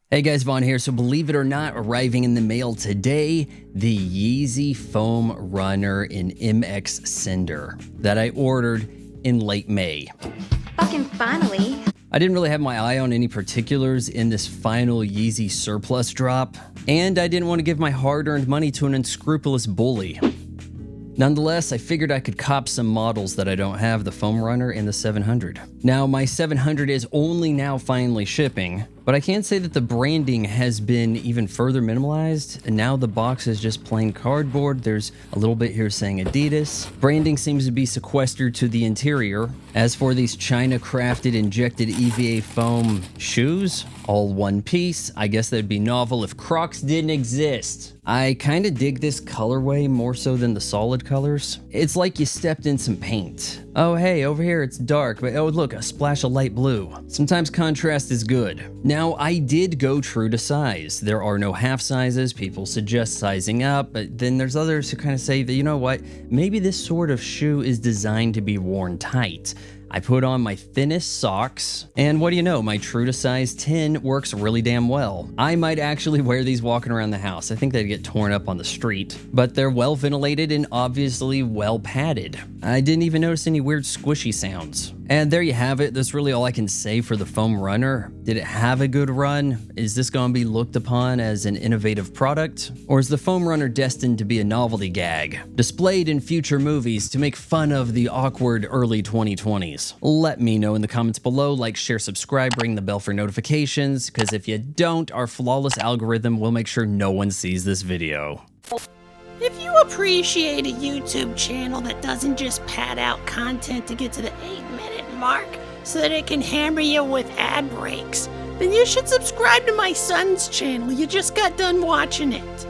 Hey guys, Vaughn here. So believe it or not, arriving in the mail today, the Yeezy Foam RNR in MX Cinder that I ordered in late May. Fucking finally. I didn't really have my eye on any particulars in this final Yeezy surplus drop, and I didn't want to give my hard-earned money to an unscrupulous bully. Nonetheless, I figured I could cop some models that I don't have, the Foam RNR and the 700. Now, my 700 is only now finally shipping, but I can say that the branding has been even further minimalized, and now the box is just plain cardboard. There's a little bit here saying Adidas. Branding seems to be sequestered to the interior. As for these China-crafted injected EVA foam shoes, all one piece, I guess that'd be novel if Crocs didn't exist. I kinda dig this colorway more so than the solid colors. It's like you stepped in some paint. Oh hey, over here it's dark, but oh look, a splash of light blue. Sometimes contrast is good. Now, I did go true to size. There are no half sizes. People suggest sizing up, but then there's others who kind of say that, you know what, maybe this sort of shoe is designed to be worn tight. I put on my thinnest socks, and what do you know, my true to size 10 works really damn well. I might actually wear these walking around the house. I think they'd get torn up on the street, but they're well ventilated and obviously well padded. I didn't even notice any weird squishy sounds. And there you have it. That's really all I can say for the Foam RNR. Did it have a good run? Is this going to be looked upon as an innovative product? Or is the Foam RNR destined to be a novelty gag, displayed in future movies to make fun of the awkward early 2020s? Let me know in the comments below. Like, share, subscribe, ring the bell for notifications, because if you don't, our flawless algorithm will make sure no one sees this video. If you appreciate a YouTube channel that doesn't just pad out content to get to the 8-minute mark so that it can hammer you with ad breaks, then you should subscribe to my son's channel. You just got done watching it.